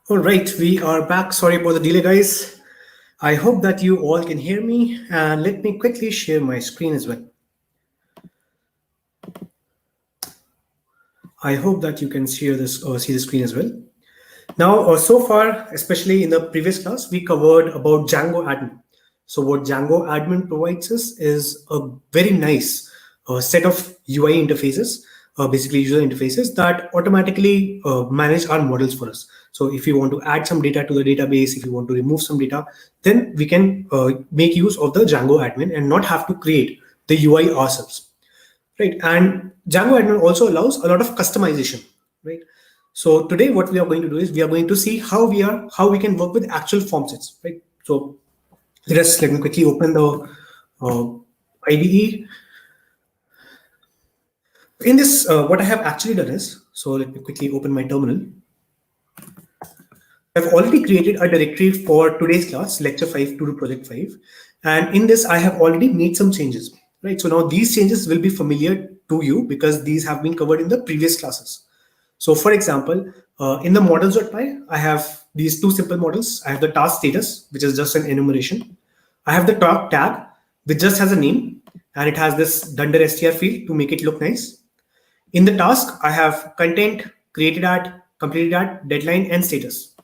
All right, we are back. Sorry about the delay, guys. I hope that you all can hear me, and let me quickly share my screen as well. I hope that you can share this or see the screen as well. Now, so far, especially in the previous class, we covered about Django Admin. So what Django Admin provides us is a very nice set of UI interfaces, basically user interfaces that automatically manage our models for us. So if you want to add some data to the database, if you want to remove some data, then we can make use of the Django Admin and not have to create the UI ourselves, right? And Django Admin also allows a lot of customization, right? So today what we are going to do is we are going to see how we can work with actual form sets, right? So let me quickly open the IDE. In this, what I have actually done is, so let me quickly open my terminal. I've already created a directory for today's class, lecture 5 to project 5. And in this, I have already made some changes, right? So now these changes will be familiar to you because these have been covered in the previous classes. So for example, in the models.py, I have these two simple models. I have the task status, which is just an enumeration. I have the talk tag, which just has a name, and it has this dunder str field to make it look nice. In the task, I have content, created at, completed at, deadline, and status,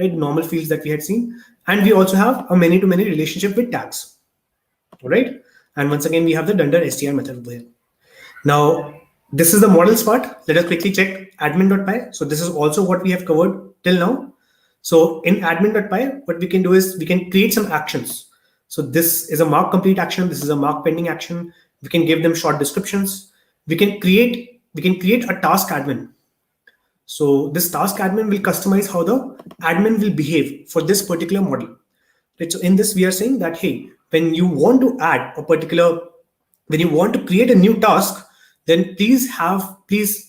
right? Normal fields that we had seen. And we also have a many-to-many relationship with tags, all right? And once again, we have the dunder str method over here. Now, this is the models part. Let us quickly check admin.py. So this is also what we have covered till now. So in admin.py, what we can do is we can create some actions. So this is a mark complete action. This is a mark pending action. We can give them short descriptions. We can create a task admin. So this task admin will customize how the admin will behave for this particular model. Right? So in this, we are saying that, hey, when you want to create a new task, then please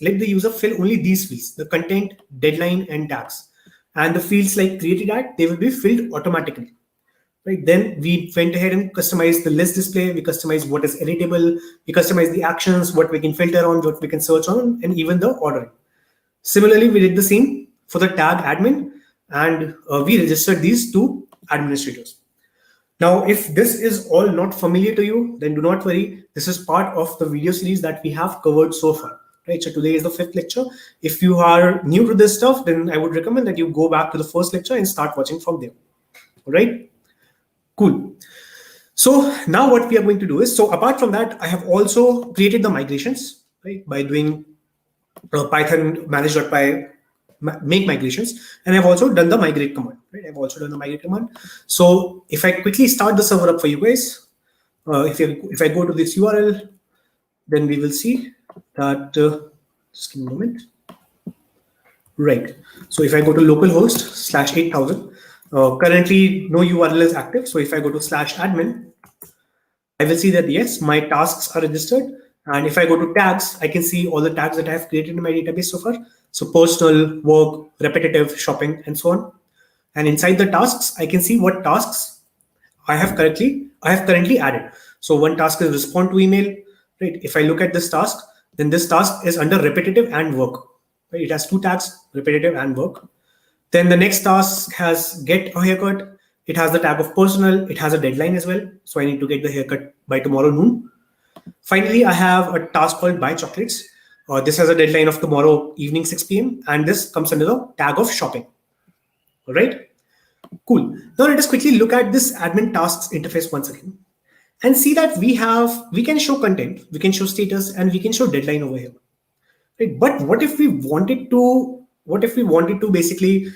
let the user fill only these fields, the content, deadline, and tags. And the fields like created at, they will be filled automatically. Right? Then we went ahead and customized the list display. We customized what is editable. We customized the actions, what we can filter on, what we can search on, and even the ordering. Similarly, we did the same for the tag admin, and we registered these two administrators. Now, if this is all not familiar to you, then do not worry. This is part of the video series that we have covered so far, right? So today is the 5th lecture. If you are new to this stuff, then I would recommend that you go back to the first lecture and start watching from there, all right? Cool. So now what we are going to do is, so apart from that, I have also created the migrations, right? By doing Python manage.py make migrations, and I've also done the migrate command, right? I've also done the migrate command. So if I quickly start the server up for you guys, if I go to this URL, then we will see that, just give me a moment. Right. So if I go to localhost /8000, currently no URL is active. So if I go to /admin, I will see that yes, my tasks are registered. And if I go to tags, I can see all the tags that I have created in my database so far. So personal, work, repetitive, shopping, and so on. And inside the tasks, I can see what tasks I have currently added. So one task is respond to email, right? If I look at this task, then this task is under repetitive and work. Right? It has two tags, repetitive and work. Then the next task has get a haircut. It has the tag of personal. It has a deadline as well. So I need to get the haircut by tomorrow noon. Finally, I have a task called buy chocolates. This has a deadline of tomorrow evening 6 p.m. And this comes under the tag of shopping. All right. Cool. Now let us quickly look at this admin tasks interface once again and see that we can show content, we can show status, and we can show deadline over here. Right? But what if we wanted to basically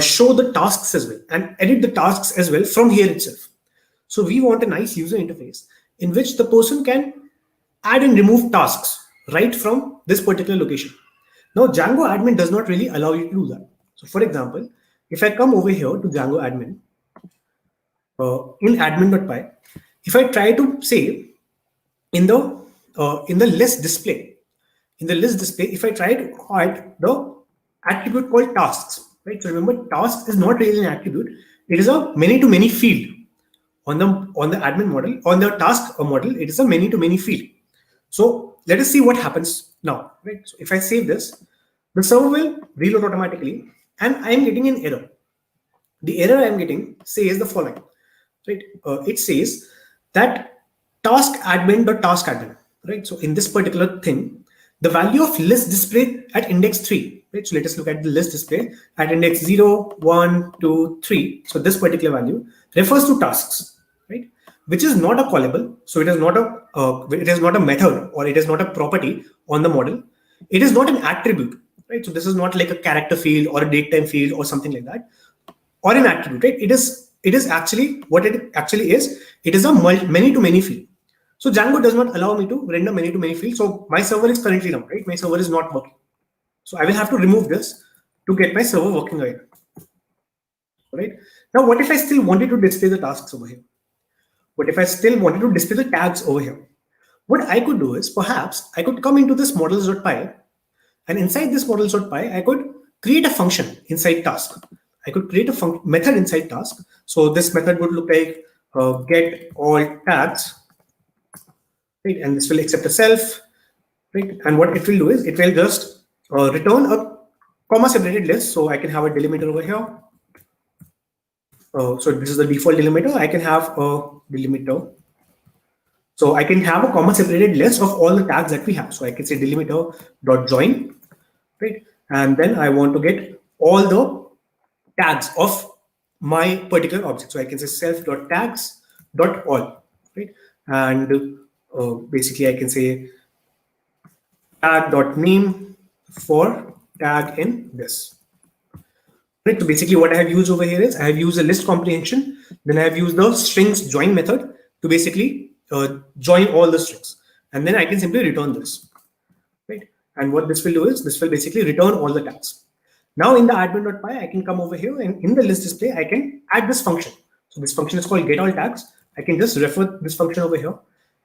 show the tasks as well and edit the tasks as well from here itself? So we want a nice user interface in which the person can add and remove tasks right from this particular location. Now, Django admin does not really allow you to do that. So for example, if I come over here to Django admin, in admin.py, if I try to say in the list display, if I try to add the attribute called tasks, right? So remember, task is not really an attribute. It is a many-to-many field. On the admin model, on the task model, it is a many-to-many field. So let us see what happens now, right? So if I save this, the server will reload automatically, and I am getting an error. the error I'm getting says the following, right? It says that task admin, right? So in this particular thing, the value of list display at index 3, right? So let us look at the list display at index 0, 1, 2, 3. So this particular value refers to tasks, right? Which is not a callable. So it is not a method, or it is not a property on the model. It is not an attribute, right? So this is not like a character field or a date time field or something like that, or an attribute, right? It is actually what it actually is. It is a many to many field. So Django does not allow me to render many to many fields. So my server is currently down, right? My server is not working. So I will have to remove this to get my server working again. Right? Now, what if I still wanted to display the tasks over here? What if I still wanted to display the tags over here? What I could do is perhaps I could come into this models.py, and inside this models.py, I could create a function inside task. I could create a method inside task. So this method would look like get all tags, right? And this will accept a self, right? And what it will do is it will just return a comma separated list. So I can have a delimiter over here. So this is the default delimiter. I can have a delimiter. So I can have a comma separated list of all the tags that we have. So I can say delimiter dot join, right? And then I want to get all the tags of my particular object. So I can say self.tags.all, right? And basically I can say tag.name for tag in this. Right? So basically what I have used over here is I have used a list comprehension, then I have used the strings join method to basically join all the strings. And then I can simply return this, right? And what this will do is this will basically return all the tags. Now in the admin.py, I can come over here, and in the list display, I can add this function. So this function is called get all tags. I can just refer this function over here.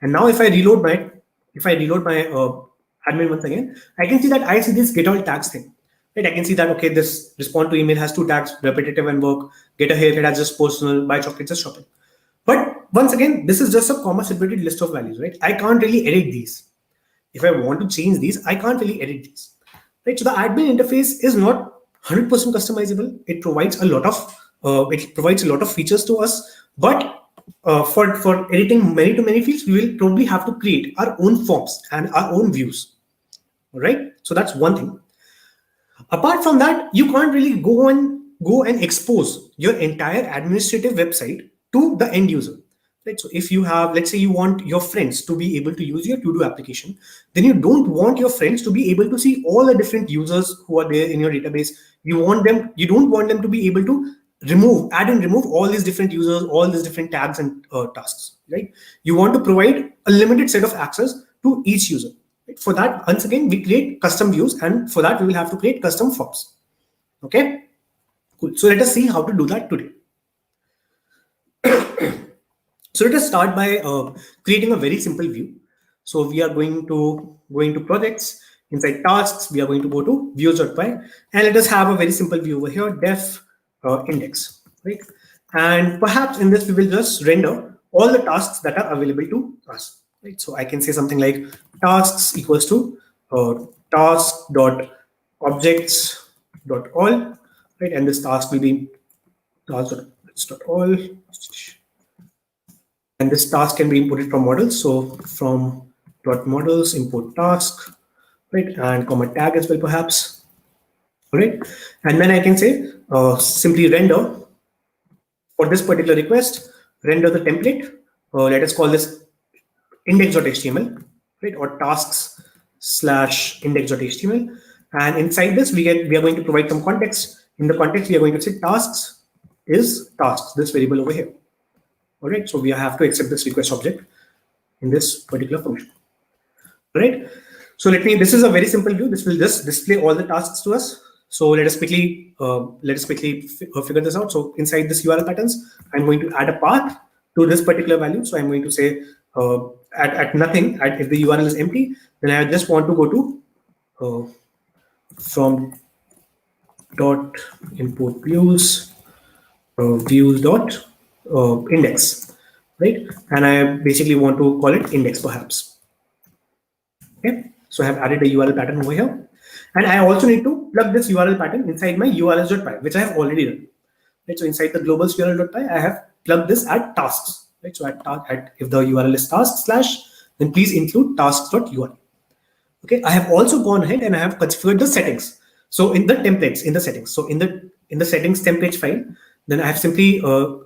And now if I reload my admin once again, I can see that I see this get all tags thing. Right? I can see that, okay, this respond to email has 2 tags, repetitive and work, get a haircut as just personal, buy chocolates as shopping. But once again, this is just a comma separated list of values, right? I can't really edit these. If I want to change these, I can't really edit these. Right? So the admin interface is not 100% customizable. It provides a lot of features to us, but for editing many to many fields, we will probably have to create our own forms and our own views. All right. So that's one thing. Apart from that, you can't really go and expose your entire administrative website to the end user. Right? So if you have, let's say you want your friends to be able to use your to-do application, then you don't want your friends to be able to see all the different users who are there in your database. You don't want them to be able to add and remove all these different users, all these different tags and tasks, right? You want to provide a limited set of access to each user. Right? For that, once again, we create custom views, and for that, we will have to create custom forms. Okay, cool. So let us see how to do that today. So let us start by creating a very simple view. So we are going to projects. Inside tasks, we are going to go to views.py, and let us have a very simple view over here, def index, right? And perhaps in this, we will just render all the tasks that are available to us, right? So I can say something like tasks equals to task.objects.all, right? And this task will be task.all. And this task can be imported from models. So from .models import task, right? And comma tag as well, perhaps. All right. And then I can say simply render for this particular request, render the template. Let us call this index.html, right? Or tasks/index.html. And inside this, we are going to provide some context. In the context, we are going to say tasks is tasks, this variable over here. All right, so we have to accept this request object in this particular function. All right, so this is a very simple view. This will just display all the tasks to us. So let us quickly figure this out. So inside this URL patterns, I'm going to add a path to this particular value. So I'm going to say at nothing, if the URL is empty, then I just want to go to from dot import views views dot index, right? And I basically want to call it index perhaps. Okay, so I have added a URL pattern over here, and I also need to plug this URL pattern inside my urls.py, which I have already done. Right? So inside the globals URL.py, I have plugged this at tasks. Right? So if the URL is task / then please include tasks.url. Okay, I have also gone ahead and I have configured the settings. So in the templates, in the settings, so in the settings template file, then I have simply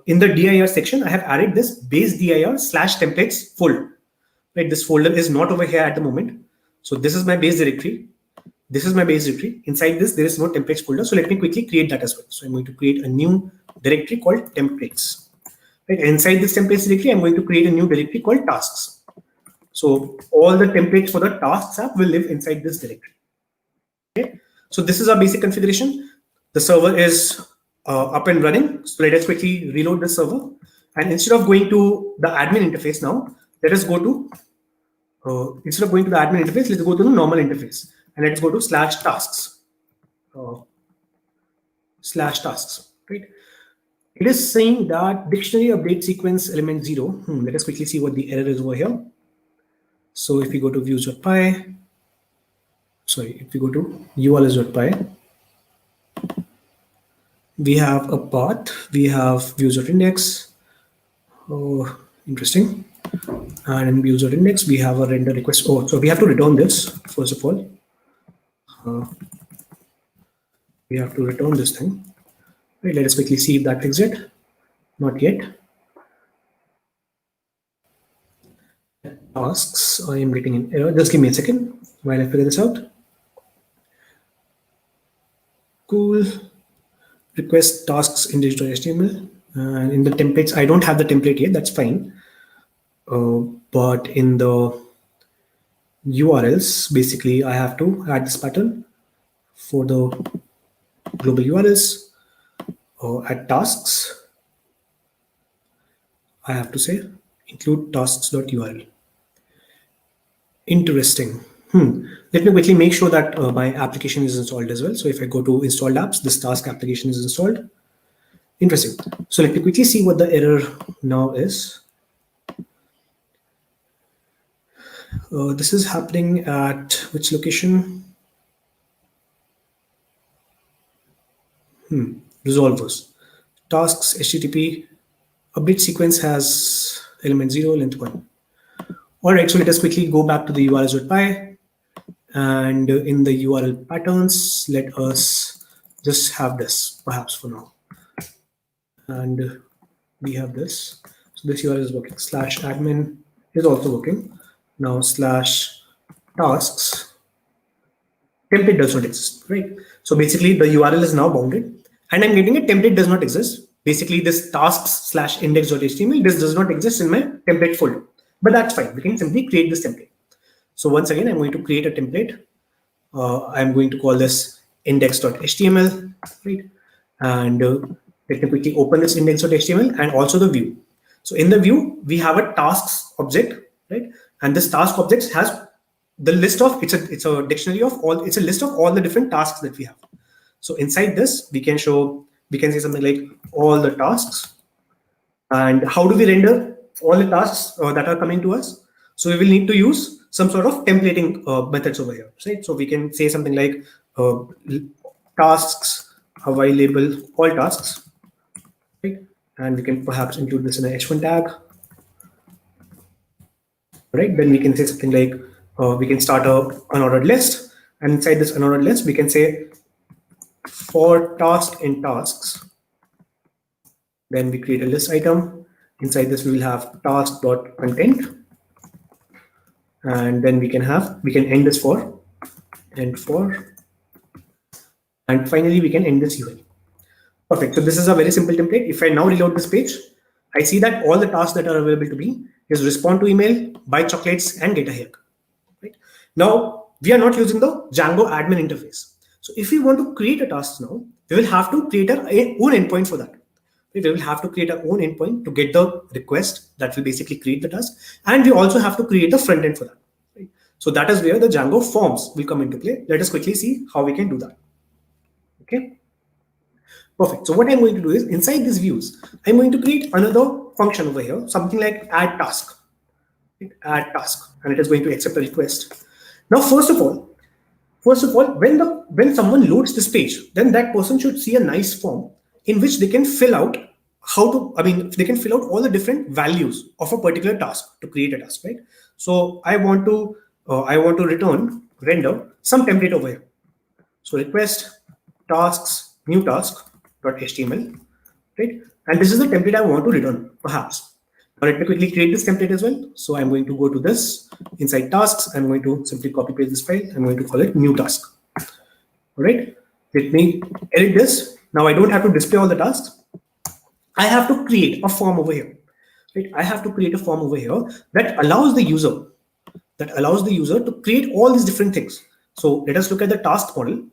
in the dir section, I have added this base dir /templates folder. Right, this folder is not over here at the moment. So this is my base directory. This is my base directory. Inside this, there is no templates folder. So let me quickly create that as well. So I'm going to create a new directory called templates. Right, inside this templates directory, I'm going to create a new directory called tasks. So all the templates for the tasks app will live inside this directory. Okay. So this is our basic configuration. The server is up and running. So let us quickly reload the server. And instead of going to the admin interface now, let us go to, instead of going to the admin interface, let's go to the normal interface. And let's go to /tasks. /tasks, right? It is saying that dictionary update sequence element 0. Let us quickly see what the error is over here. So if we go to views.py, if we go to urls.py, we have a path, we have views.index. Oh, interesting. And in views.index, we have a render request. Oh, so we have to return this, first of all. We have to return this thing. Right, let us quickly see if that fixed it. Not yet. Tasks, I am getting an error. Just give me a second while I figure this out. Cool. Request tasks index.html. And in the templates, I don't have the template yet. That's fine. But in the URLs, basically, I have to add this pattern for the global URLs. At tasks, I have to say include tasks.url. Interesting. Let me quickly make sure that my application is installed as well. So if I go to installed apps, this task application is installed. Interesting. So let me quickly see what the error now is. This is happening at which location? Resolvers. Tasks HTTP update sequence has element 0, length 1. All right, so let us quickly go back to the urls.py, and in the URL patterns, let us just have this perhaps for now. And we have this. So this URL is working. /admin is also working. Now /tasks. Template does not exist, right? So basically the URL is now bounded and I'm getting a template does not exist. Basically this tasks /index.html, this does not exist in my template folder, but that's fine. We can simply create this template. So once again, I'm going to create a template. I'm going to call this index.html, right? And let me quickly open this index.html and also the view. So in the view, we have a tasks object, right? And this task object has the list of, it's a dictionary of all, it's a list of all the different tasks that we have. So inside this, we can say something like all the tasks. And how do we render all the tasks that are coming to us? So we will need to use some sort of templating methods over here, right? So we can say something like tasks, while label all tasks, right? And we can perhaps include this in a h1 tag, right? Then we can say something like we can start a unordered list, and inside this unordered list, we can say for task in tasks. Then we create a list item. Inside this, we will have task.content. And then we can end this for, and finally we can end this UI. Perfect. So this is a very simple template. If I now reload this page, I see that all the tasks that are available to me is respond to email, buy chocolates, and get a haircut. Right? Now we are not using the Django admin interface. So if we want to create a task now, we will have to create our own endpoint for that. We will have to create our own endpoint to get the request that will basically create the task. And we also have to create the front end for that. Right? So that is where the Django Forms will come into play. Let us quickly see how we can do that. Okay. Perfect. So what I'm going to do is inside these views, I'm going to create another function over here, something like add task. Add task, and it is going to accept a request. Now, first of all, when someone loads this page, then that person should see a nice form in which they can fill out they can fill out all the different values of a particular task to create a task, right? So I want to render some template over here. So request tasks new task.html, right? And this is the template I want to return, perhaps. Now let me quickly create this template as well. So I'm going to go to this inside tasks. I'm going to simply copy paste this file. I'm going to call it new task. All right. Let me edit this. Now I don't have to display all the tasks. I have to create a form over here. Right. I have to create a form over here that allows the user to create all these different things. So let us look at the task model.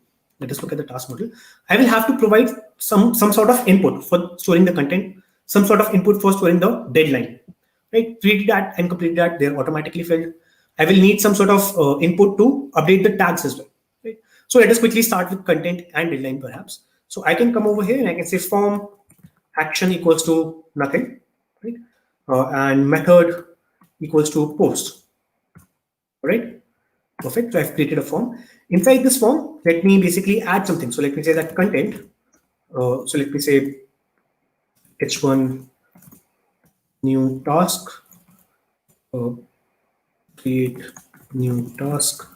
I will have to provide some sort of input for storing the content, some sort of input for storing the deadline, right? Create that and complete that, they're automatically filled. I will need some sort of input to update the tags as well, right? So let us quickly start with content and deadline perhaps. So I can come over here and I can say form action equals to nothing, right? And method equals to post, all right? Perfect. So I've created a form. Inside this form, let me basically add something. So let me say that content. So let me say h1 new task. Create new task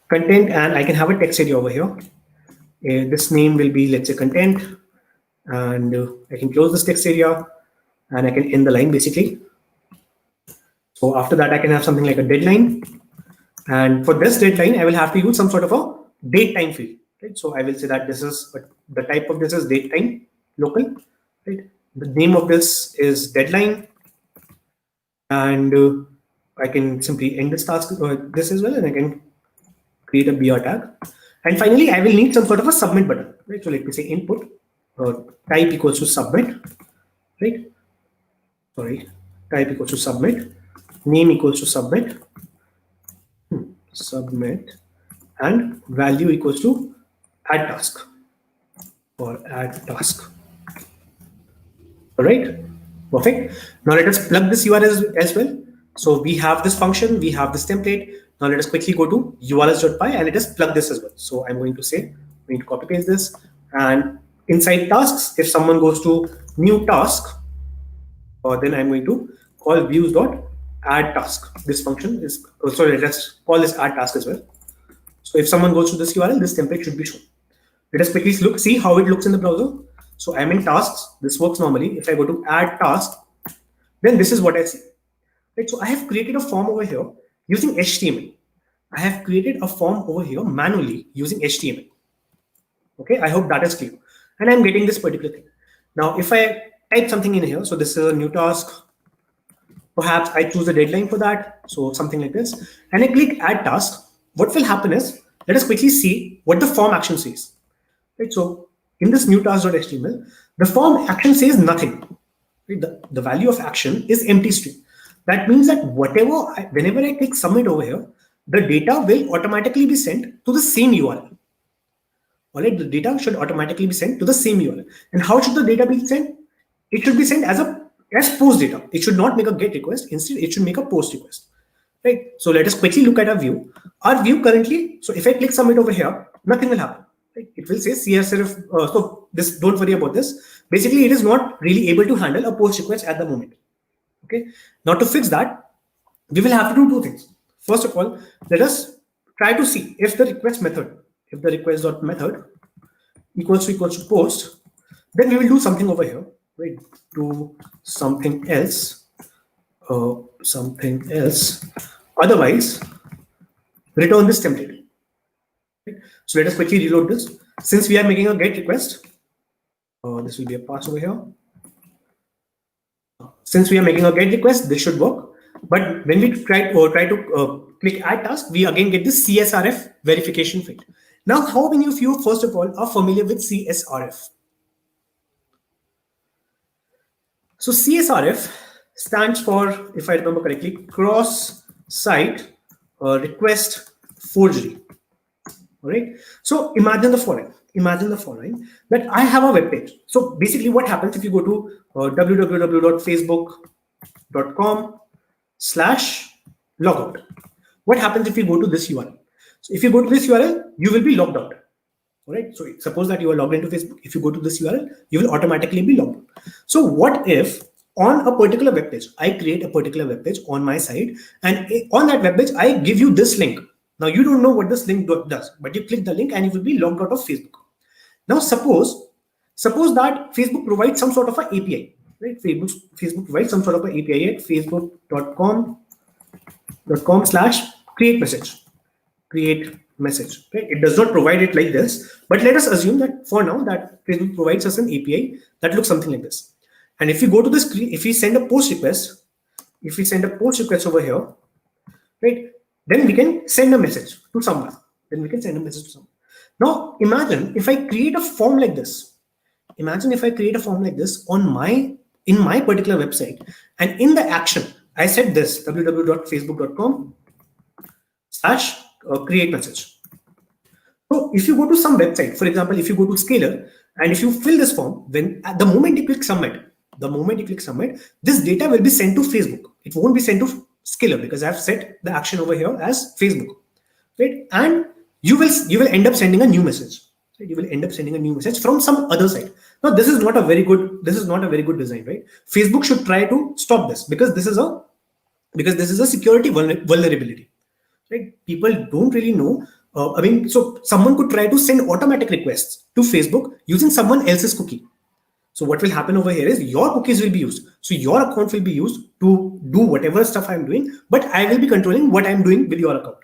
content, and I can have a text area over here. This name will be, let's say, content, and I can close this text area, and I can end the line basically. So after that, I can have something like a deadline. And for this deadline, I will have to use some sort of a date time field, right? So I will say that this is the type of this is date time local, right? The name of this is deadline, and I can simply end this task this as well, and I can create a BR tag. And finally, I will need some sort of a submit button, right? So let me say input type equals to submit, right? Sorry, type equals to submit, name equals to submit. Submit, and value equals to add task or add task. All right, perfect. Now let us plug this URL as well. So we have this function, we have this template. Now let us quickly go to urls.py and let us plug this as well. So I'm going to copy paste this, and inside tasks, if someone goes to new task, then I'm going to call views.add task. This function is also, let us call this add task as well. So if someone goes to this URL, this template should be shown. Let us quickly see how it looks in the browser. So I'm in tasks. This works normally. If I go to add task, then this is what I see. Right. So I have created a form over here using HTML. I have created a form over here manually using HTML. Okay, I hope that is clear. And I'm getting this particular thing. Now, if I type something in here, so this is a new task. Perhaps I choose a deadline for that. So something like this. And I click add task. What will happen is, let us quickly see what the form action says. Right. So in this new task.html, the form action says nothing. Right? The value of action is empty string. That means that whenever I click submit over here, the data will automatically be sent to the same URL. All right, the data should automatically be sent to the same URL. And how should the data be sent? It should be sent as post data. It should not make a get request. Instead, it should make a post request. Right. So let us quickly look at our view. Our view currently, so if I click submit over here, nothing will happen. Right? It will say Csrf. So this, don't worry about this. Basically, it is not really able to handle a post request at the moment. Okay. Now to fix that, we will have to do two things. First of all, let us try to see if the request method, if the request.method equals to post, then we will do something over here. Right? Do something else. Otherwise, return this template. Right? So let us quickly reload this. Since we are making a get request, this will be a pass over here. Since we are making a get request, this should work. But when we try to click add task, we again get this Csrf verification field. Now, how many of you, first of all, are familiar with Csrf? So Csrf stands for, if I remember correctly, cross-site request forgery. All right. So imagine the following. That I have a web page. So basically, what happens if you go to www.facebook.com/logout? What happens if you go to this URL? So if you go to this URL, you will be logged out. All right. So suppose that you are logged into Facebook. If you go to this URL, you will automatically be logged in. So what if on a particular web page, I create a particular web page on my side, and on that web page, I give you this link. Now you don't know what this link does, but you click the link and you will be logged out of Facebook. Now suppose that Facebook provides some sort of an API, right? Facebook provides some sort of an API at facebook.com/create message, right? It does not provide it like this, but let us assume that for now that Facebook provides us an API that looks something like this. And if you go to the screen, if we send a post request over here, right, then we can send a message to someone. Now imagine if I create a form like this. Imagine if I create a form like this in my particular website, and in the action I said this www.facebook.com/create message. So if you go to some website, for example, if you go to Scalar, and if you fill this form, then at the moment you click submit, this data will be sent to Facebook. It won't be sent to Scalar because I have set the action over here as Facebook, right? And you will end up sending a new message. Right? You will end up sending a new message from some other site. Now this is not a very good design, right? Facebook should try to stop this because this is a security vulnerability, right? People don't really know. So someone could try to send automatic requests to Facebook using someone else's cookie. So what will happen over here is your cookies will be used. So your account will be used to do whatever stuff I'm doing, but I will be controlling what I'm doing with your account.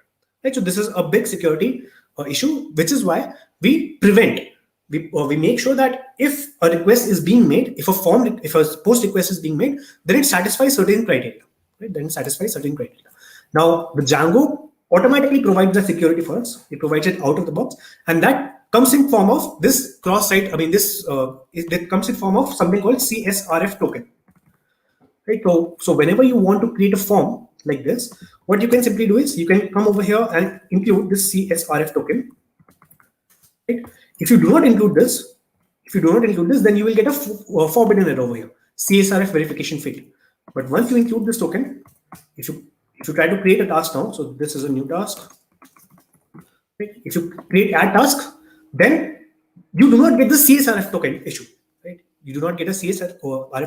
Right? So this is a big security issue, which is why we make sure that if a request is being made, if a post request is being made, then it satisfies certain criteria. Right? Now the Django automatically provides the security for us. It provides it out of the box, and that comes in form of this cross-site. It comes in form of something called Csrf token. Right? So whenever you want to create a form like this, what you can simply do is you can come over here and include this Csrf token. Right? If you do not include this, then you will get a forbidden error over here. Csrf verification failed. But once you include this token, if you try to create a task now, so this is a new task. Right? If you create add task, then you do not get the Csrf token issue. Right? You do not get a Csrf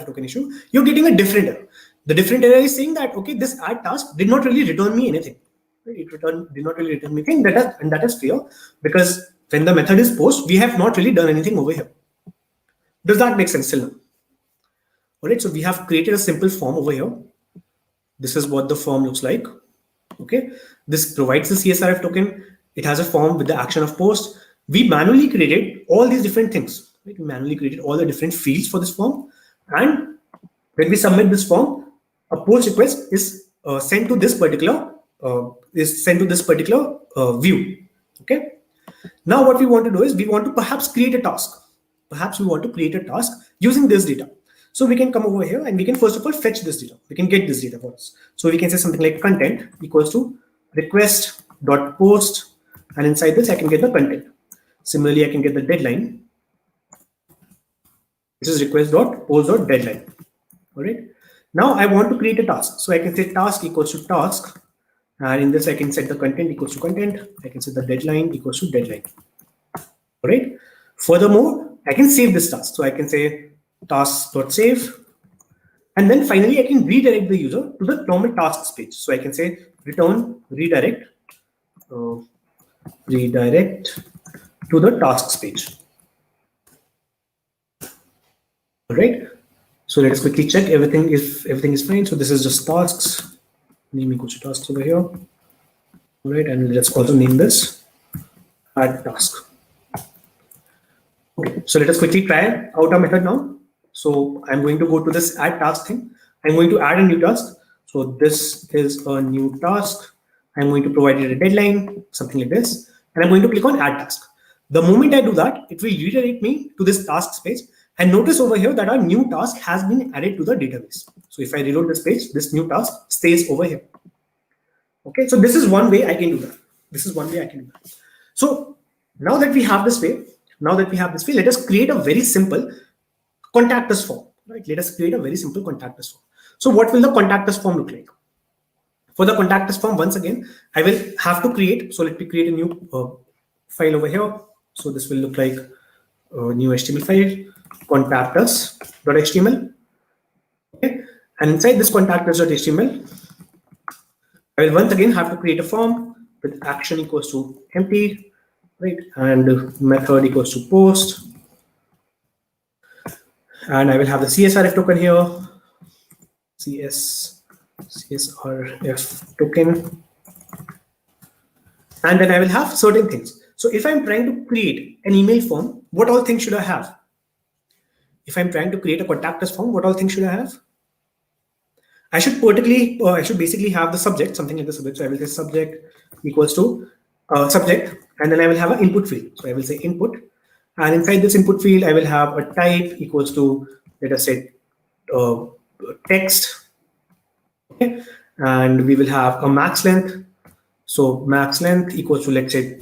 token issue. You're getting a different error. The different error is saying that, okay, this add task did not really return me anything. Right? It did not really return me anything. And that is fair because when the method is post, we have not really done anything over here. Does that make sense still? All right, so we have created a simple form over here. This is what the form looks like. Okay, this provides the Csrf token. It has a form with the action of post. We manually created all these different things. Right? We manually created all the different fields for this form. And when we submit this form, a post request is sent to this particular view. Okay. Now what we want to do is we want to perhaps create a task. Using this data. So we can come over here and we can first of all fetch this data. We can get this data for us. So we can say something like content equals to request.post, and inside this I can get the content. Similarly, I can get the deadline. This is request.post.deadline. All right. Now I want to create a task. So I can say task equals to task. And in this, I can set the content equals to content. I can set the deadline equals to deadline. All right. Furthermore, I can save this task. So I can say task.save. And then finally, I can redirect the user to the normal tasks page. So I can say return redirect to the tasks page. All right. So let us quickly check everything if everything is fine. So this is just tasks. Name equals to tasks over here. All right, and let's also name this add task. Okay, so let us quickly try out our method now. So I'm going to go to this add task thing. I'm going to add a new task. So this is a new task. I'm going to provide it a deadline, something like this, and I'm going to click on add task. The moment I do that, it will redirect me to this tasks page. And notice over here that our new task has been added to the database. So if I reload this page, this new task stays over here. Okay, so this is one way I can do that. So now that we have this way, let us create a very simple Contactless form. Right? So what will the Contactless form look like? For the Contactless form, once again, I will have to create. So let me create a new file over here. So this will look like a new HTML file, contactless.html. Okay, and inside this contactless.html, I will once again have to create a form with action equals to empty, right, and method equals to post, and I will have the CSRF token here, CSRF token, and then I will have certain things. So if I'm trying to create an email form, what all things should I have? If I'm trying to create a contact us form, what all things should I have? I should basically have the subject, something like the subject. So I will say subject equals to subject, and then I will have an input field. So I will say input, and inside this input field, I will have a type equals to, let us say, text. Okay, and we will have a max length. So max length equals to, let's say,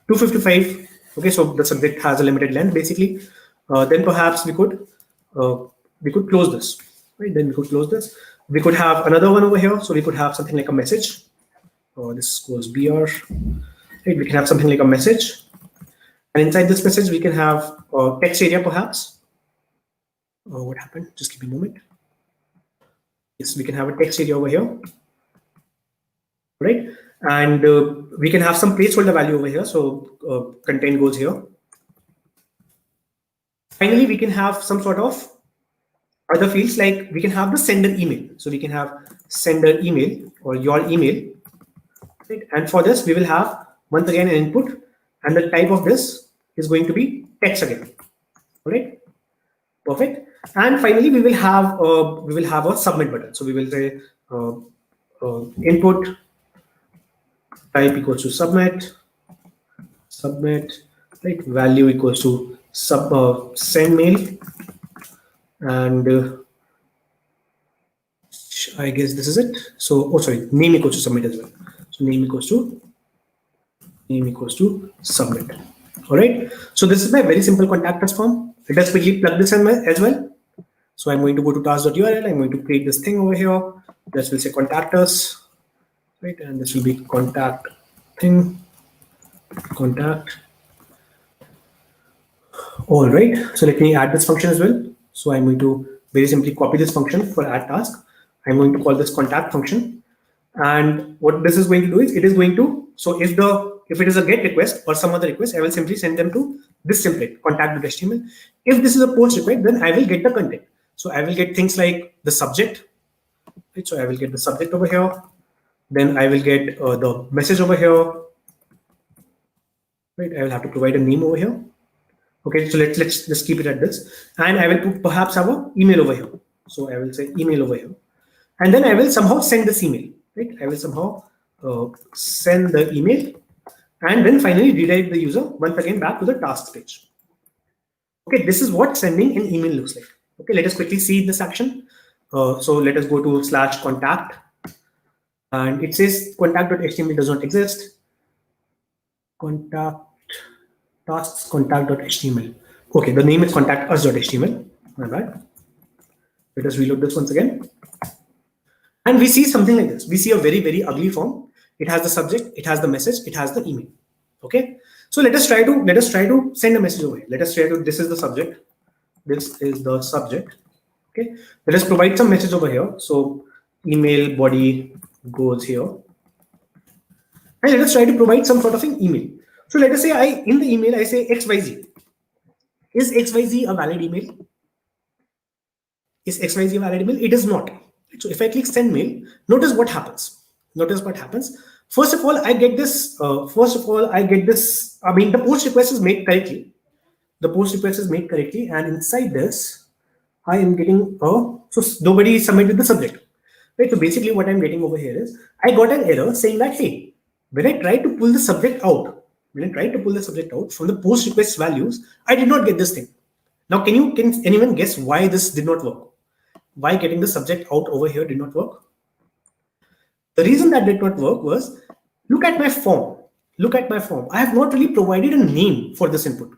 255. Okay, so the subject has a limited length basically. Then perhaps we could close this. Right? Then we could close this. We could have another one over here. So we could have something like a message. This goes BR. Right? We can have something like a message. And inside this message, we can have a text area perhaps. What happened? Just give me a moment. Yes, we can have a text area over here. Right? And we can have some placeholder value over here. So content goes here. Finally, we can have some sort of other fields, like we can have the sender email. So we can have sender email or your email. Right? And for this, we will have once again an input, and the type of this is going to be text again. All right, perfect. And finally, we will have a submit button. So we will say input type equals to submit, right? Value equals to send mail, and I guess this is it. So name equals to submit as well. So name equals to submit. All right. So this is my very simple contact us form. Let us quickly plug this in as well. So I'm going to go to task.url. I'm going to create this thing over here. This will say contact us, right? And this will be contact thing, contact. All right. So let me add this function as well. So I'm going to very simply copy this function for add task. I'm going to call this contact function. And what this is going to do is it is going to, so if it is a get request or some other request, I will simply send them to this template, contact.html. If this is a post request, then I will get the content. So I will get things like the subject. Right? So I will get the subject over here. Then I will get the message over here. Right? I will have to provide a name over here. Okay, so let's just keep it at this. And I will perhaps have an email over here. So I will say email over here. And then I will somehow send this email. Right? I will somehow send the email, and then finally redirect the user once again back to the tasks page. Okay, this is what sending an email looks like. Okay, let us quickly see this action. So let us go to /contact, and it says contact.html does not exist. Contact tasks contact.html. Okay, the name is contactus.html. My bad. Let us reload this once again. And we see something like this. We see a very, very ugly form. It has the subject, it has the message, it has the email. Okay. So let us try to send a message over here. Let us try to, this is the subject. This is the subject. Okay. Let us provide some message over here. So email body goes here. And let us try to provide some sort of an email. So let us say in the email I say XYZ. Is XYZ a valid email? Is XYZ a valid email? It is not. So if I click send mail, notice what happens. First of all, I get this. I mean, the post request is made correctly. And inside this, I am getting so nobody submitted the subject. Right. So basically, what I'm getting over here is I got an error saying that, hey, when I tried to pull the subject out from the post request values, I did not get this thing. Now, can anyone guess why this did not work? Why getting the subject out over here did not work? The reason that did not work was, look at my form. I have not really provided a name for this input.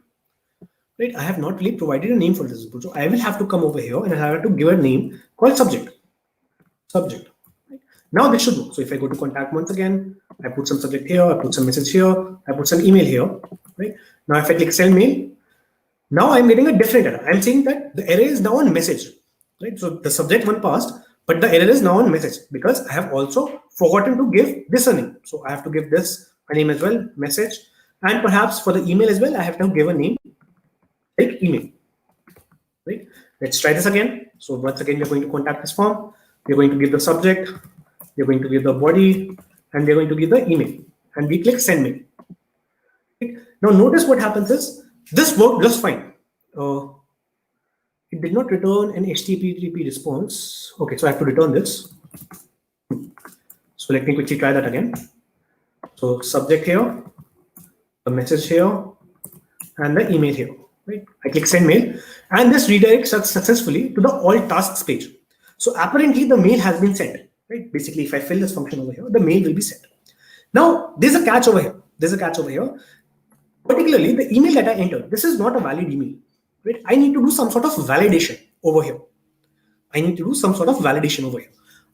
Right? I have not really provided a name for this input. So I will have to come over here and I have to give a name called subject. Right? Now this should work. So if I go to contact once again, I put some subject here, I put some message here, I put some email here. Right? Now if I click send mail, now I'm getting a different error. I'm saying that the error is now on message, right? So the subject one passed, but the error is now on message because I have also forgotten to give this a name. So I have to give this a name as well, message, and perhaps for the email as well, I have to give a name like email, right? Let's try this again. So once again, we're going to contact this form. We're going to give the subject, we're going to give the body, and we're going to give the email, and we click send mail. Right? Now notice what happens is this worked just fine. It did not return an HTTP response. Okay, so I have to return this. So let me quickly try that again. So subject here, the message here, and the email here. Right? I click send mail, and this redirects us successfully to the all tasks page. So apparently the mail has been sent. Right? Basically, if I fill this function over here, the mail will be sent. Now there's a catch over here. There's a catch over here. Particularly the email that I entered, this is not a valid email. Right? I need to do some sort of validation over here.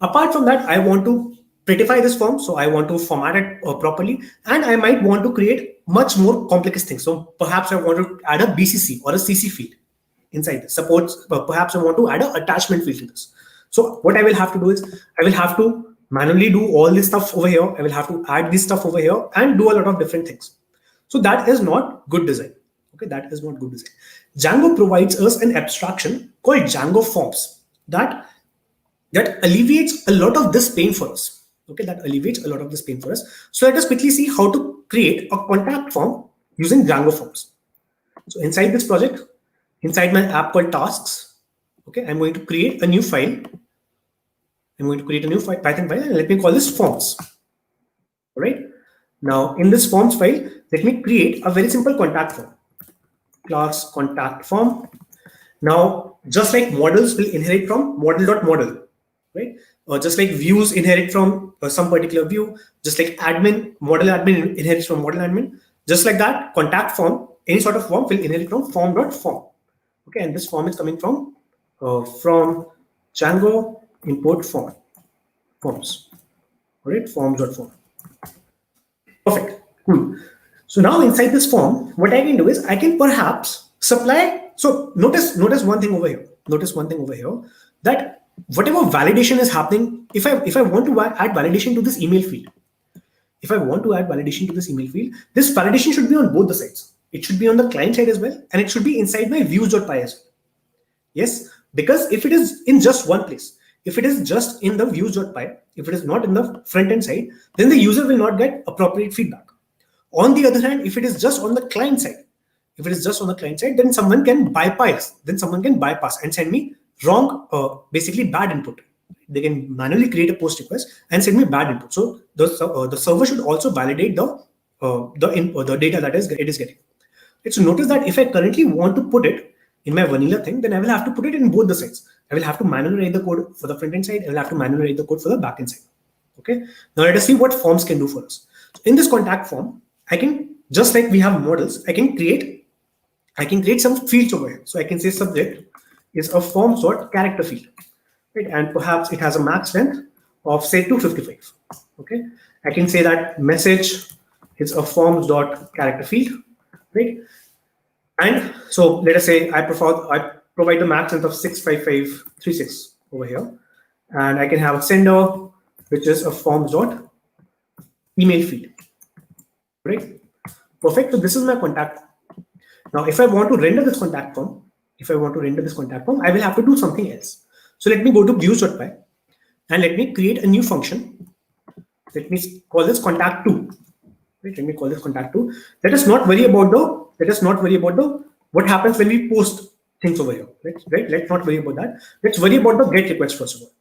Apart from that, I want to prettify this form. So I want to format it properly, and I might want to create much more complex things. So perhaps I want to add a BCC or a CC field inside this. Perhaps I want to add an attachment field to this. So what I will have to do is I will have to manually do all this stuff over here. I will have to add this stuff over here and do a lot of different things. So that is not good design. Okay, that is not good design. Django provides us an abstraction called Django Forms that alleviates a lot of this pain for us. Okay, that alleviates a lot of this pain for us. So let us quickly see how to create a contact form using Django Forms. So inside this project, inside my app called tasks, okay, I'm going to create a new file. I'm going to create a new Python file, and let me call this forms. All right. Now in this forms file, let me create a very simple contact form. Class contact form. Now, just like models will inherit from model.model, right? Or just like views inherit from some particular view, just like model admin inherits from model admin, just like that, contact form, any sort of form will inherit from form.form. Okay, and this form is coming from Django import forms. All right, forms.form. Perfect, cool. So now inside this form, what I can do is I can perhaps supply. So notice one thing over here. That whatever validation is happening, if I want to add validation to this email field, this validation should be on both the sides. It should be on the client side as well, and it should be inside my views.py as well. Yes, because if it is in just one place, if it is just in the views.py, if it is not in the front end side, then the user will not get appropriate feedback. On the other hand, if it is just on the client side, then someone can bypass and send me wrong, basically bad input. They can manually create a post request and send me bad input. So the server should also validate the data that it is getting. So notice that if I currently want to put it in my vanilla thing, then I will have to put it in both the sides. I will have to manually write the code for the front end side. I will have to manually write the code for the back end side. Okay. Now let us see what forms can do for us. So in this contact form, I can, just like we have models, I can create some fields over here. So I can say subject is a forms.character field, right? And perhaps it has a max length of say 255. Okay. I can say that message is a forms.character field, right? And so let us say I provide the max length of 65536 over here, and I can have a sender, which is a forms.email field. Right? Perfect. So this is my contact. Now, if I want to render this contact form, I will have to do something else. So let me go to views.py and let me create a new function. Let me call this contact2. Right? Let me call this contact2. Let us not worry about what happens when we post things over here. Right? Let's not worry about that. Let's worry about the get request first of all.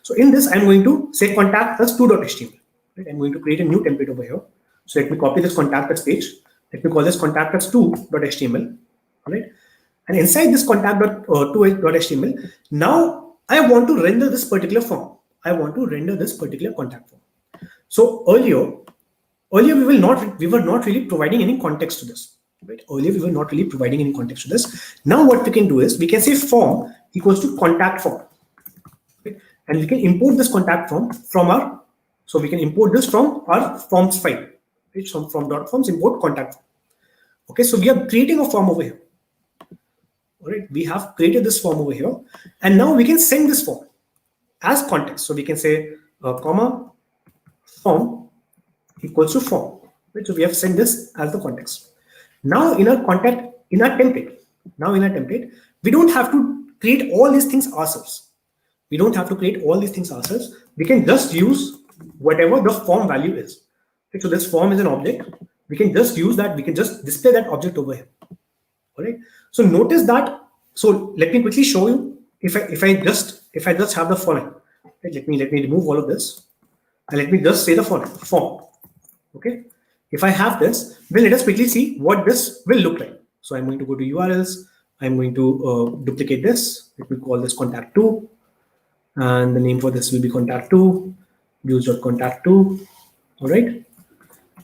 So in this, I'm going to say contact plus 2.html. Right? I'm going to create a new template over here. So let me copy this contact page. Let me call this contact2.html. Right? And inside this contact.2.html, now I want to render this particular form. I want to render this particular contact form. So earlier we were not really providing any context to this. Right? Now what we can do is we can say form equals to contact form. Right? And we can import this contact form from our. So we can import this from our forms file. right? So from dot forms import contact form. Okay, so we are creating a form over here. All right, we have created this form over here, and now we can send this form as context. So we can say comma form equals to form. Right? So we have sent this as the context. Now in our template, we don't have to create all these things ourselves. We can just use whatever the form value is. Okay, so this form is an object. We can just use that. We can just display that object over here. All right. So notice that. So let me quickly show you. If I just have the following. Right, let me remove all of this, and let me just say the following form. Okay. If I have this, then let us quickly see what this will look like. So I'm going to go to URLs. I'm going to duplicate this. Let me call this contact2, and the name for this will be contact2, views.contact2. All right.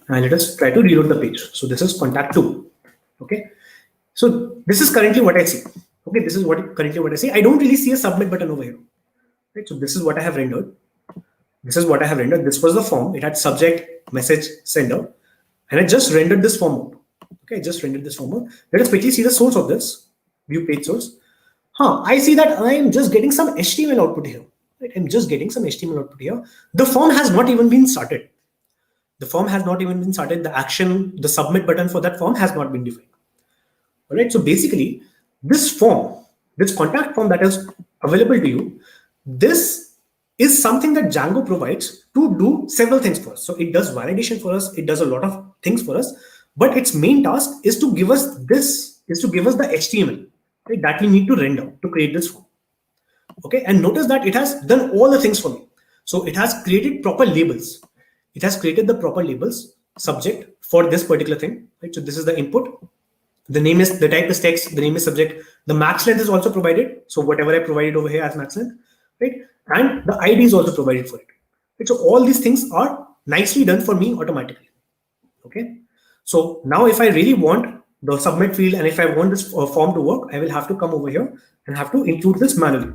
And let us try to reload the page. So this is contact2. Okay. So this is currently what I see. Okay. This is currently what I see. I don't really see a submit button over here. Right. So this is what I have rendered. This was the form. It had subject, message, sender. And I just rendered this form out. Okay. I just rendered this form out. Let us quickly see the source of this. View page source. I see that I am just getting some HTML output here. Right. I'm just getting some HTML output here. The form has not even been started. The action, the submit button for that form has not been defined. All right. So basically, this form, this contact form that is available to you, this is something that Django provides to do several things for us. So it does validation for us. It does a lot of things for us. But its main task is to give us the HTML, right, that we need to render to create this form. Okay. And notice that it has done all the things for me. So it has created proper labels. It has created the proper labels, subject for this particular thing. Right? So this is the input. The type is text, the name is subject. The max length is also provided. So whatever I provided over here as max length, right? And the ID is also provided for it. Right? So all these things are nicely done for me automatically. Okay. So now if I really want the submit field and if I want this form to work, I will have to come over here and have to include this manually.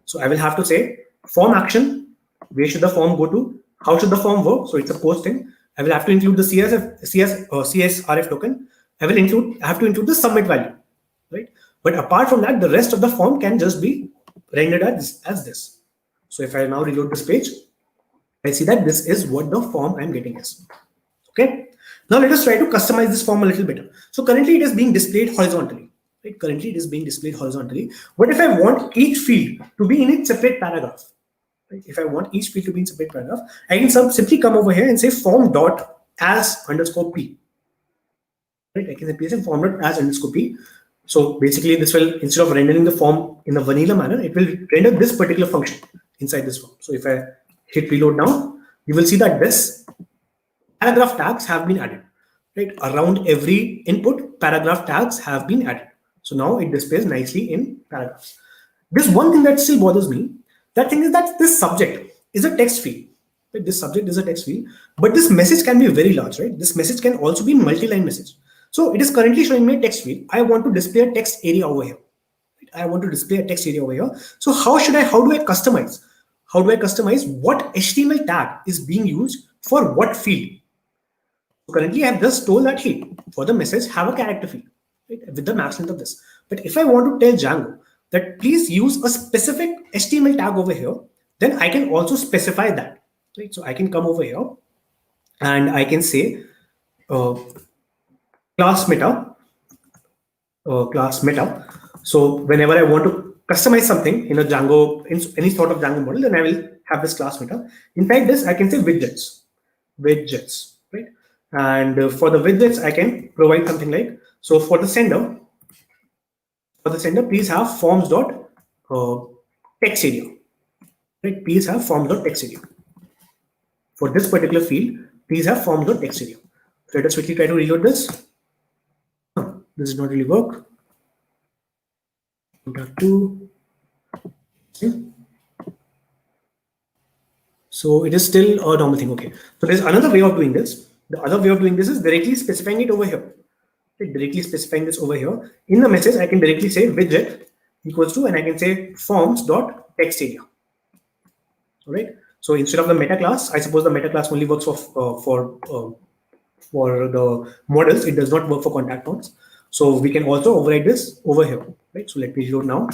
So I will have to say form action, where should the form go to? How should the form work? So it's a post thing. I will have to include the Csrf token. I have to include the submit value, right? But apart from that, the rest of the form can just be rendered as this. So if I now reload this page, I see that this is what the form I'm getting is. Okay. Now let us try to customize this form a little better. So currently it is being displayed horizontally, right? What if I want each field to be in its separate paragraph? Right? If I want each field to be in separate paragraph, I can simply come over here and say form.as_p. Right? I can simply say form.as_p. So basically, this will, instead of rendering the form in a vanilla manner, it will render this particular function inside this form. So if I hit reload now, you will see that this paragraph tags have been added. Right? Around every input, paragraph tags have been added. So now it displays nicely in paragraphs. There's one thing that still bothers me. That thing is that this subject is a text field. Right? This subject is a text field, but this message can be very large, right? This message can also be multi-line message. So it is currently showing me a text field. I want to display a text area over here. Right? So how do I customize? How do I customize what HTML tag is being used for what field? So currently I have just told that, hey, for the message, have a character field, right, with the max length of this. But if I want to tell Django that please use a specific HTML tag over here, then I can also specify that. Right? So I can come over here and I can say class meta. So whenever I want to customize something in a Django, in any sort of Django model, then I will have this class meta. Inside this, I can say widgets, right? And for the widgets, I can provide something like, so for the sender, please have forms.text area. Right? Please have forms.text area. For this particular field, please have forms.text area. So let us quickly try to reload this. This does not really work. So it is still a normal thing. Okay. So there's another way of doing this. The other way of doing this is directly specifying it over here. Directly specifying this over here. In the message, I can directly say widget equals to, and I can say forms.text area. All right. So instead of the meta class, I suppose the meta class only works for for the models. It does not work for contact forms. So we can also override this over here, right? So let me reload now.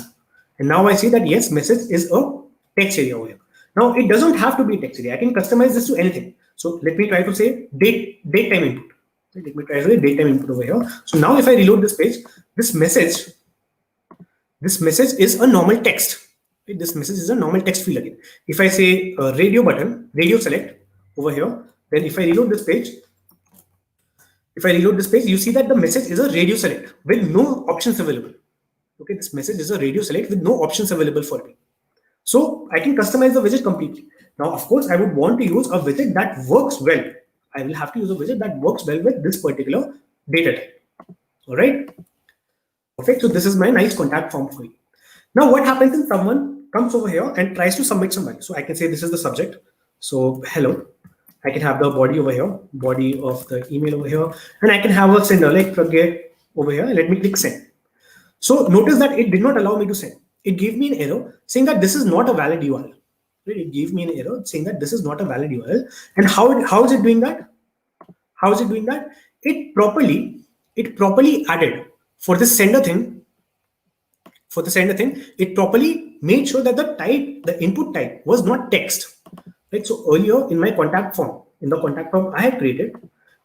And now I see that yes, message is a text area over here. Now it doesn't have to be text area. I can customize this to anything. So let me try to say date time input. Let me try to say date time input over here. So now if I reload this page, this message is a normal text. Right? This message is a normal text field again. If I say radio button, radio select over here, then if I reload this page, you see that the message is a radio select with no options available. Okay, this message is a radio select with no options available for me. So I can customize the widget completely. Now, of course, I would want to use a widget that works well. I will have to use a widget that works well with this particular data type. All right. Perfect. So this is my nice contact form for you. Now, what happens if someone comes over here and tries to submit some value? So I can say this is the subject. So hello. I can have the body over here, body of the email over here, and I can have a sender like Pragya over here. Let me click send. So notice that it did not allow me to send. It gave me an error saying that this is not a valid URL. Right? It gave me an error saying that this is not a valid URL. And how is it doing that? How is it doing that? It properly added for the sender thing. For the sender thing, it properly made sure that the input type was not text. Right? So earlier in my contact form, I had created,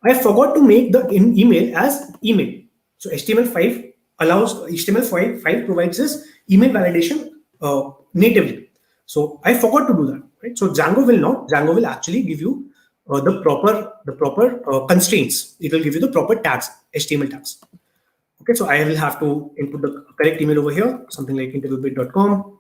I forgot to make the email as email. So HTML5 provides this email validation natively. So I forgot to do that. Right? So Django will actually give you the proper constraints. It will give you the proper tags, HTML tags. Okay, so I will have to input the correct email over here, something like interviewbit.com.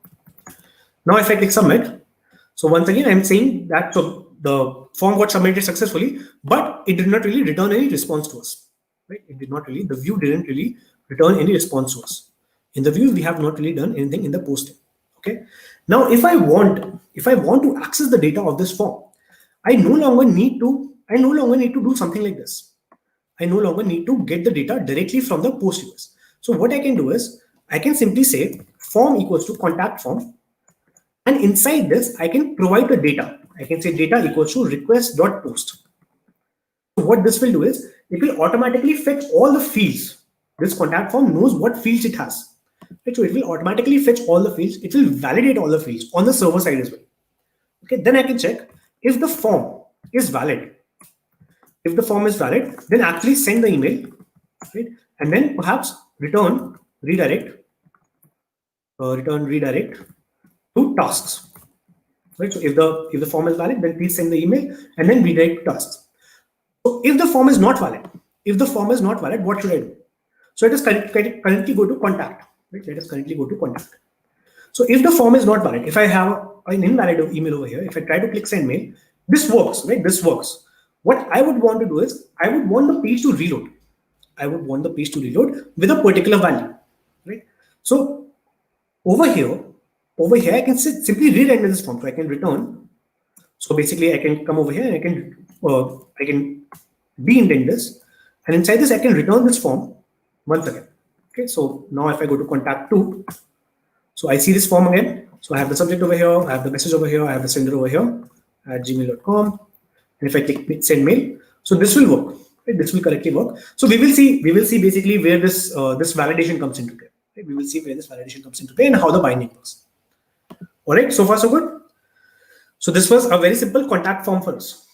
Now if I click submit, so once again I'm saying that so the form got submitted successfully, but it did not really return any response to us. Right? The view didn't really return any response to us. In the view, we have not really done anything in the posting. Okay. Now, if I want to access the data of this form, I no longer need to do something like this. I no longer need to get the data directly from the post request. So what I can do is I can simply say form equals to contact form. And inside this, I can provide the data. I can say data equals to request.post. So what this will do is it will automatically fetch all the fields. This contact form knows what fields it has. Right? So it will automatically fetch all the fields. It will validate all the fields on the server side as well. Okay, then I can check if the form is valid. If the form is valid, then actually send the email, right? And then perhaps return redirect to tasks. Right? So if the form is valid, then please send the email and then redirect to tasks. So if the form is not valid, what should I do? So let us currently go to contact. Right? Let us currently go to contact. So if the form is not valid, if I have an invalid email over here, if I try to click send mail, this works, right? This works. What I would want to do is I would want the page to reload. With a particular value, right? So over here, I can simply re-render this form. So I can return. So basically, I can come over here and I can de-indent this, and inside this I can return this form once again. Okay, so now if I go to contact 2, so I see this form again. So I have the subject over here, I have the message over here, I have the sender over here at gmail.com. And if I click send mail, so this will work. Right? This will correctly work. So we will see basically where this validation comes into play. Right? We will see where this validation comes into play and how the binding works. All right, so far so good. So this was a very simple contact form for us.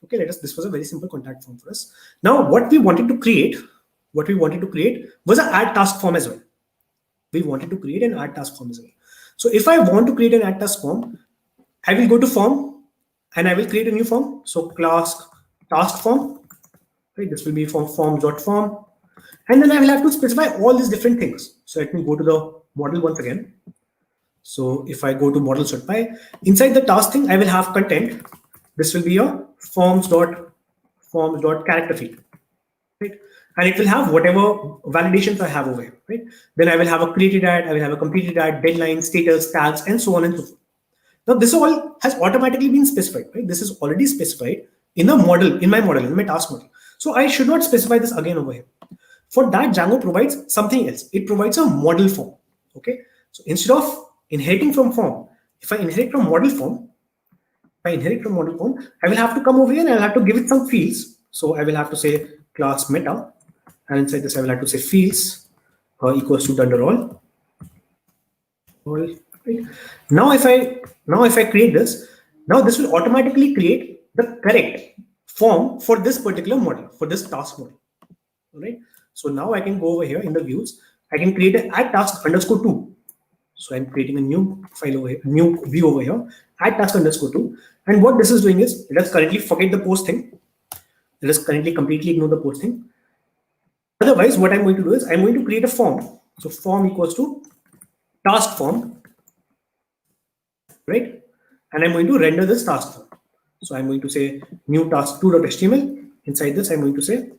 Okay, this was a very simple contact form for us. Now what we wanted to create was an add task form as well. We wanted to create an add task form as well. So if I want to create an add task form, I will go to form and I will create a new form. So class task form. Right, this will be from forms.form. And then I will have to specify all these different things. So let me go to the model once again. So if I go to models.py, inside the task thing, I will have content. This will be a forms.character field. Right? And it will have whatever validations I have over here. Right? Then I will have a created ad, I will have a completed ad, deadline, status, tags, and so on and so forth. Now this all has automatically been specified. Right? This is already specified in the model, in my task model. So I should not specify this again over here. For that, Django provides something else. It provides a model form. Okay. So instead of inheriting from form, if I inherit from model form, I will have to come over here and I'll have to give it some fields. So I will have to say class meta, and inside this I will have to say fields equals to under all. Right. Now if I create this, now this will automatically create the correct form for this particular model, for this task model. All right. So now I can go over here in the views. I can create an add task underscore 2. So I'm creating a new file over here, new view over here, add task underscore 2. And what this is doing is, let us currently forget the post thing. Let us currently completely ignore the post thing. Otherwise, what I'm going to do is I'm going to create a form. So form equals to task form, right? And I'm going to render this task form. So I'm going to say new task2.html. Inside this, I'm going to say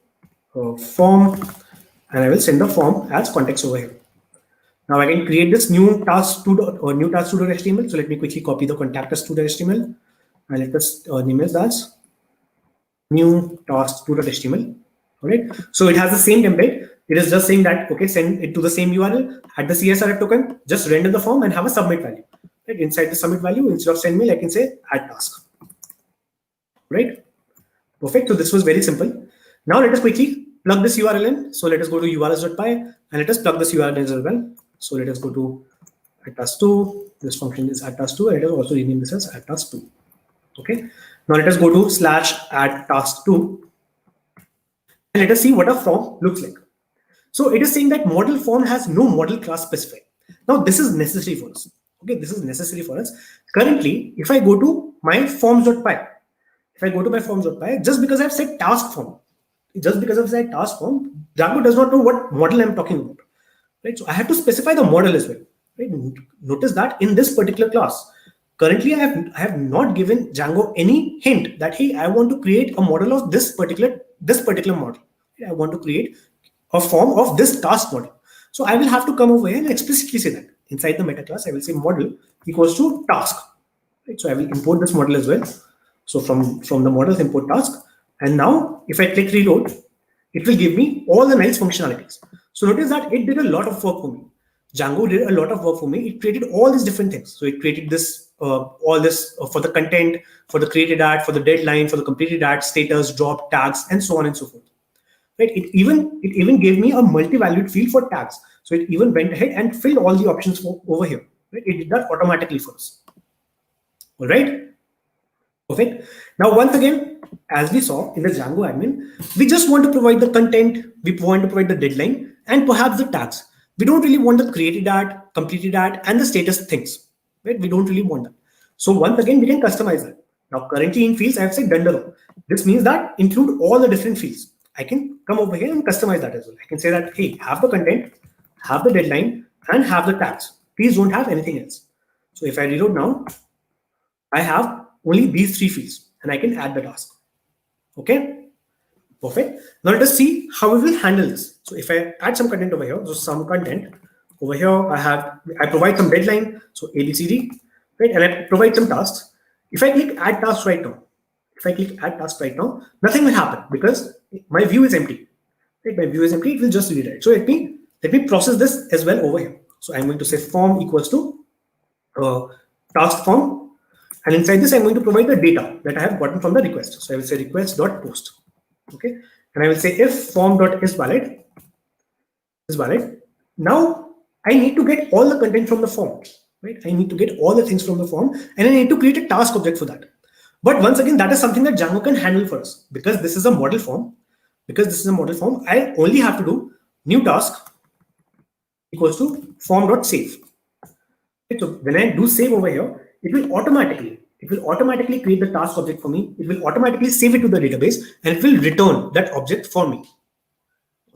form, and I will send the form as context over here. Now I can create this new task2 or new task2.html. So let me quickly copy the Contactless2.html and let us name it as new task2.html. All right. So it has the same template. It is just saying that, okay, send it to the same URL, add the Csrf token, just render the form and have a submit value. Right. Inside the submit value, instead of send mail, I can say add task. Right. Perfect. So this was very simple. Now let us quickly plug this URL in. So let us go to urls.py and let us plug this URL in as well. So let us go to add task2. This function is add task2. And let us also rename this as add task2. Okay. Now let us go to /add task2. And let us see what a form looks like. So it is saying that model form has no model class specified. Now this is necessary for us. Okay, this is necessary for us. Currently, if I go to my forms.py, just because I've said task form, Django does not know what model I'm talking about. Right? So I have to specify the model as well. Right? Notice that in this particular class, currently I have not given Django any hint that, hey, I want to create a model of this particular model. I want to create a form of this task model. So I will have to come over here and explicitly say that inside the meta class, I will say model equals to task. Right? So I will import this model as well. So from the models, import task. And now if I click reload, it will give me all the nice functionalities. So notice that it did a lot of work for me. Django did a lot of work for me. It created all these different things. So it created this, all this for the content, for the created ad, for the deadline, for the completed ad, status, drop, tags, and so on and so forth. Right? It even gave me a multi-valued field for tags. So it even went ahead and filled all the options over here. Right? It did that automatically for us. All right. Perfect. Now, once again, as we saw in the Django admin, we just want to provide the content, we want to provide the deadline, and perhaps the tags. We don't really want the created ad, completed ad, and the status things. Right? We don't really want that. So once again, we can customize that. Now, currently in fields, I have said done. This means that include all the different fields. I can come over here and customize that as well. I can say that, hey, have the content, have the deadline, and have the tags. Please don't have anything else. So if I reload now, I have only these three fields and I can add the task. Okay, perfect. Now let us see how we will handle this. So if I add some content over here, so some content over here, I provide some deadline, so ABCD, right? And I provide some tasks. If I click add task right now, nothing will happen because my view is empty. Right? My view is empty, it will just redirect. So let me process this as well over here. So I'm going to say form equals to task form. And inside this, I'm going to provide the data that I have gotten from the request. So I will say request.post. Okay. And I will say if form.isValid is valid. Now I need to get all the content from the form. Right? I need to get all the things from the form and I need to create a task object for that. But once again, that is something that Django can handle for us because this is a model form. I only have to do new task equals to form.save. Okay, so when I do save over here, it will automatically create the task object for me. It will automatically save it to the database and it will return that object for me.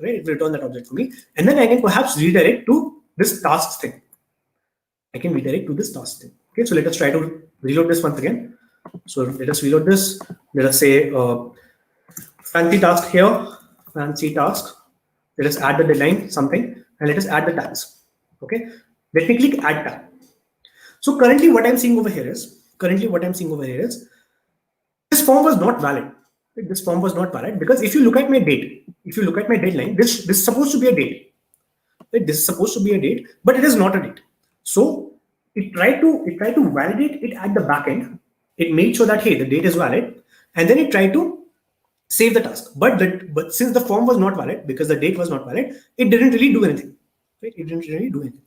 Right? It will return that object for me. And then I can perhaps redirect to this tasks thing. Okay, so let us try to reload this once again. So let us reload this. Let us say fancy task here, fancy task. Let us add the deadline, something, and let us add the tags. Okay, let me click add tag. So currently what I'm seeing over here is this form was not valid. This form was not valid because if you look at my date, deadline, this is supposed to be a date. Right? This is supposed to be a date, but it is not a date. So it tried to validate it at the back end. It made sure that, hey, the date is valid, and then it tried to save the task. But since the form was not valid, because the date was not valid, it didn't really do anything. Right? It didn't really do anything.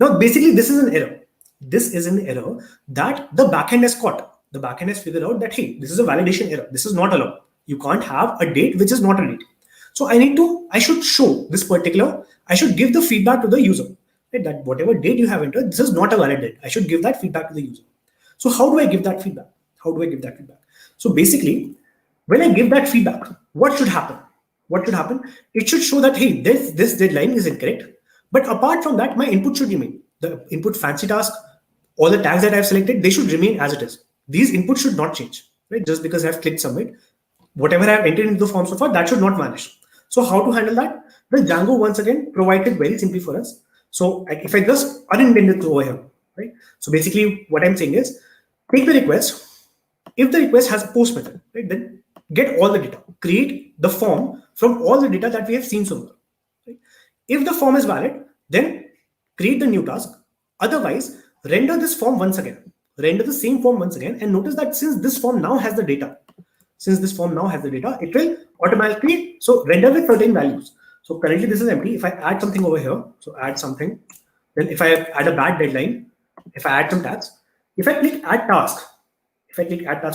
Now, basically, this is an error. This is an error that the backend has caught. The backend has figured out that, hey, this is a validation error. This is not allowed. You can't have a date which is not a date. So I should show this particular, I should give the feedback to the user, right? That whatever date you have entered, this is not a valid date. I should give that feedback to the user. So how do I give that feedback? How do I give that feedback? So basically, when I give that feedback, what should happen? What should happen? It should show that, hey, this deadline is incorrect. But apart from that, my input should remain. The input fancy task, all the tags that I've selected, they should remain as it is. These inputs should not change, right? Just because I've clicked submit, whatever I've entered into the form so far, that should not vanish. So how to handle that? The Django once again provided very simply for us. So if I just unintended it over here, right? So basically what I'm saying is, take the request. If the request has a post method, right, then get all the data. Create the form from all the data that we have seen so far. Right? If the form is valid, then create the new task. Otherwise, render this form once again. Render the same form once again, and notice that since this form now has the data, it will automatically render with certain values. So currently this is empty. If I add something over here, so add something, then if I add a bad deadline, if I add some tags, if I click add task,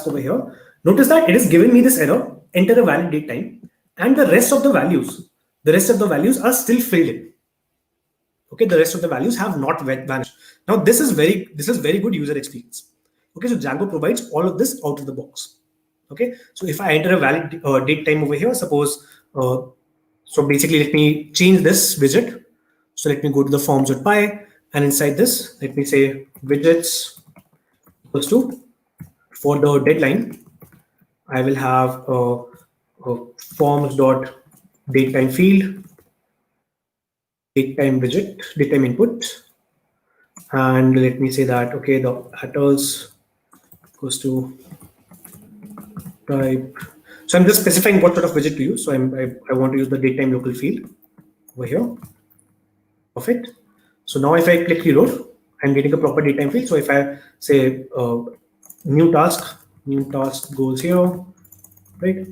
over here, notice that it is giving me this error, enter a valid date time, and the rest of the values are still filled in. Okay, the rest of the values have not vanished. Now this is very good user experience. Okay, so Django provides all of this out of the box. Okay, so if I enter a valid date time over here, suppose, so basically let me change this widget. So let me go to the forms.py, and inside this, let me say widgets equals to, for the deadline, I will have a forms.datetime field, datetime widget, datetime input, and let me say that, okay, the attrs goes to type. So I'm just specifying what sort of widget to use. So I want to use the datetime local field over here. Perfect. So now if I click reload, I'm getting a proper datetime field. So if I say new task goes here, right?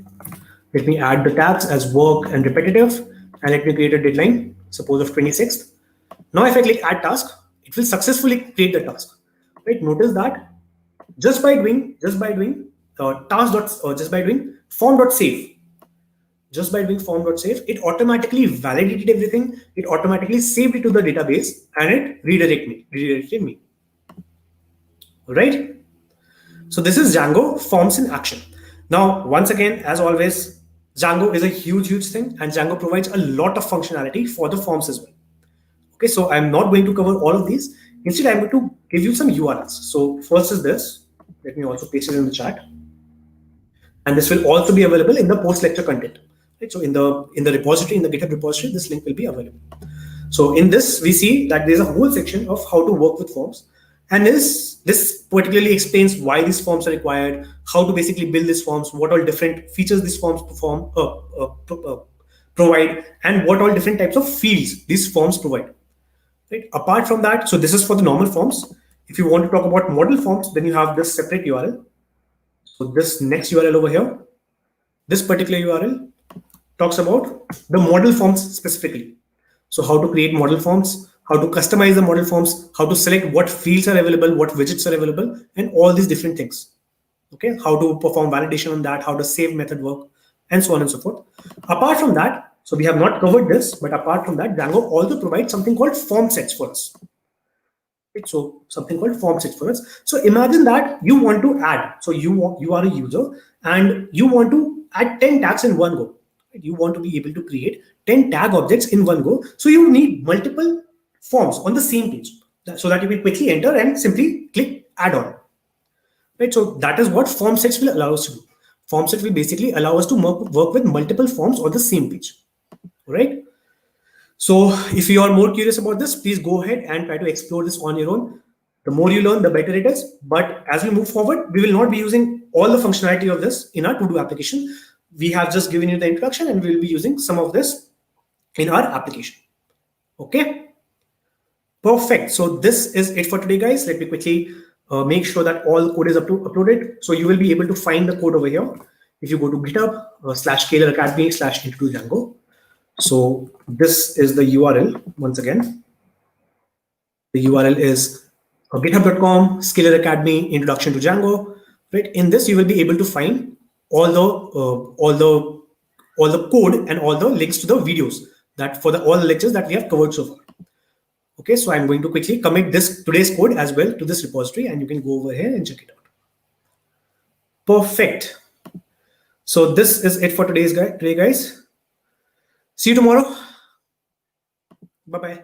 Let me add the tags as work and repetitive, and let me create a deadline, suppose of 26th. Now if I click add task, it will successfully create the task. Right? Notice that just by doing form.save, it automatically validated everything. It automatically saved it to the database, and it redirected me. Right? So this is Django Forms in action. Now, once again, as always, Django is a huge thing, and Django provides a lot of functionality for the forms as well. Okay, so I'm not going to cover all of these. Instead, I'm going to give you some URLs. So first is this. Let me also paste it in the chat. And this will also be available in the post-lecture content. Right? So in the repository, in the GitHub repository, this link will be available. So in this, we see that there's a whole section of how to work with forms. And this particularly explains why these forms are required, how to basically build these forms, what all different features these forms provide, and what all different types of fields these forms provide. Right? Apart from that, so this is for the normal forms. If you want to talk about model forms, then you have this separate URL. So this next URL over here, this particular URL talks about the model forms specifically. So how to create model forms, how to customize the model forms, how to select what fields are available, what widgets are available, and all these different things. Okay, how to perform validation on that, how to save method work, and so on and so forth. Apart from that, so we have not covered this, but apart from that, Django also provides something called form sets for us. Right, so something called form sets for us. So imagine that you want to add, so you are a user and you want to add 10 tags in one go. Right? You want to be able to create 10 tag objects in one go. So you need multiple forms on the same page so that you can quickly enter and simply click add on. Right, so that is what form sets will allow us to do. Form set will basically allow us to work with multiple forms on the same page. Right? So if you are more curious about this, please go ahead and try to explore this on your own. The more you learn, the better it is. But as we move forward, we will not be using all the functionality of this in our to-do application. We have just given you the introduction, and we will be using some of this in our application. Okay? Perfect. So this is it for today, guys. Let me quickly make sure that all code is uploaded. So you will be able to find the code over here. if you go to GitHub /Scalar Academy /into Django. So this is the URL once again. The URL is github.com Scalar Academy Introduction to Django. Right. In this, you will be able to find all the code and all the links to the videos that for all the lectures that we have covered so far. Okay, so I'm going to quickly commit today's code as well to this repository, and you can go over here and check it out. Perfect. So this is it for today, guys. See you tomorrow. Bye-bye.